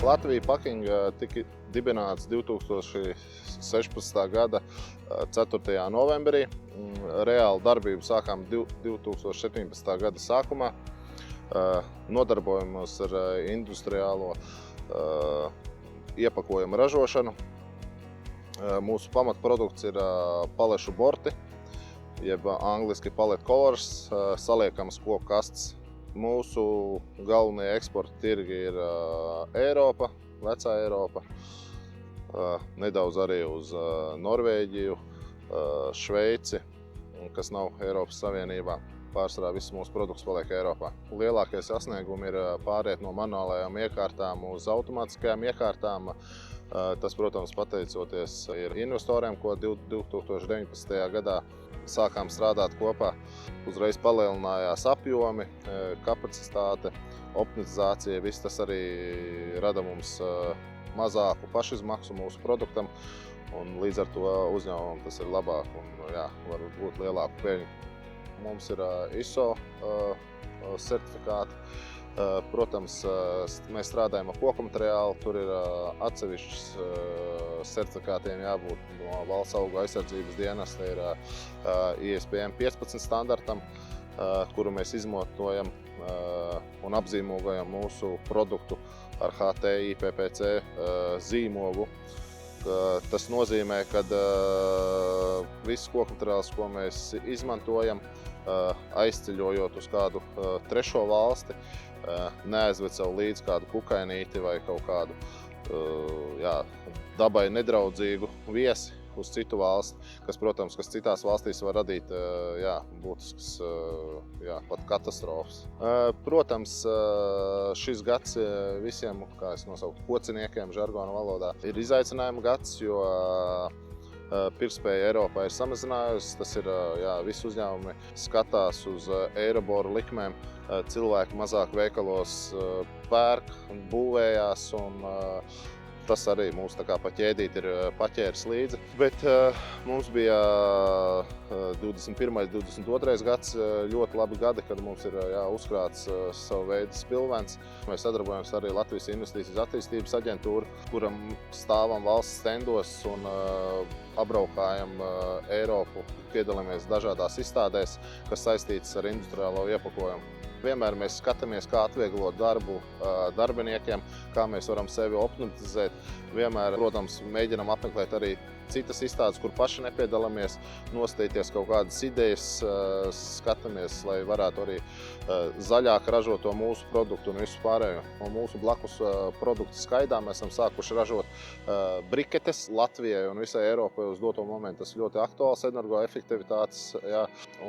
Latvija Packing tika dibināts 2016. gada 4. novembrī. Reāli darbību sākām 2017. gada sākumā. Nodarbojamies ar industriālo iepakojumu ražošanu. Mūsu pamatprodukts ir palešu borti, jeb angliski pallet collars, saliekams koku kastes. Mūsu galvenie eksporta tirgi ir Eiropa, vecā Eiropa, nedaudz arī uz Norvēģiju, Šveici, kas nav Eiropas Savienībā. Pārsvarā viss mūsu produkts paliek Eiropā. Lielākie sasniegumi ir pāriet no manuālajām iekārtām uz automātiskajām iekārtām. Tas, protams, pateicoties ir investoriem, ko 2019. gadā sākām strādāt kopā. Uzreiz palielinājās apjomi, kapacitāte, optimizācija. Viss tas arī rada mums mazāku pašizmaksu mūsu produktam. Un līdz ar to uzņēmumam tas ir labāk un var būt lielāku peļņu. Mums ir ISO certifikāti. Protams, mēs strādājam ar koku materiālu, tur ir atsevišķs certifikātiem jābūt no Valsts augu aizsardzības dienesta, ir ISPM 15 standartam, kuru mēs izmantojam un apzīmogojam mūsu produktu ar HTI PPC zīmogu. Tas nozīmē, ka viss koku materiāls, ko mēs izmantojam, aizceļojot uz kādu trešo valsti, neaizved sev līdz kādu kukainīti vai kaut kādu dabai nedraudzīgu viesi uz citu valsti, kas, protams, citās valstīs var radīt būtiskas pat katastrofas. Protams, šis gads visiem, kā es nosaucu, kociniekiem žargona valodā, ir izaicinājuma gads, jo pirktspēja Eiropā ir samazinājusi. Tas ir, visi uzņēmumi skatās uz Eiriboru likmēm. Cilvēki mazāk veikalos pērk un būvējās, un tas arī mūs tā kā pa ķēdīt ir paķēris līdzi. Bet mums bija 21. 22. gads ļoti labi gadi, kad mums ir uzkrāts savu veidu spilvens. Mēs sadarbojamies arī Latvijas Investīcijas attīstības aģentūru, kuram stāvam valsts stendos un apbraukājam Eiropu, piedalāmies dažādās izstādēs, kas saistītas ar industriālo iepakojumu. Vienmēr mēs skatāmies, kā atvieglot darbu darbiniekiem, kā mēs varam sevi optimizēt. Vienmēr, protams, mēģinam apmeklēt arī citas izstādes, kur paši nepiedalāmies, nostīties kaut kādas idejas, skatāmies, lai varētu arī zaļāk ražot to mūsu produktu un visu pārējo. Un mūsu blakus produktu skaidā mēs esam sākuši ražot briketes Latvijai un visai Eiropai uz doto momentu. Tas ļoti aktuāls energoefektivitātes,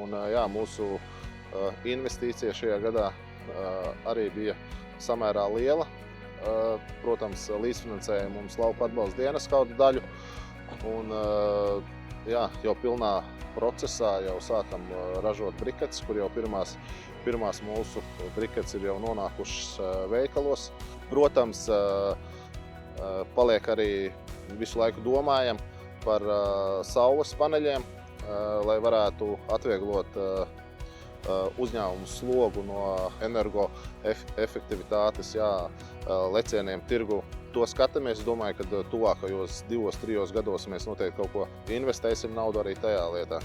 un mūsu investīcija šajā gadā arī bija samērā liela. Protams, līdzfinansēja mums lauku atbalsta dienas kādu daļu. Un, jau pilnā procesā jau sākam ražot briketes, kur jau pirmās mūsu briketes ir jau nonākušas veikalos. Protams, paliek arī visu laiku domājam par saules paneļiem, lai varētu atvieglot uzņēmumu slogu no energoefektivitātes lecieniem tirgu. To skatāmies. Domāju, ka tuvākajos 2-3 gados mēs noteikti kaut ko investēsim naudu arī tajā lietā.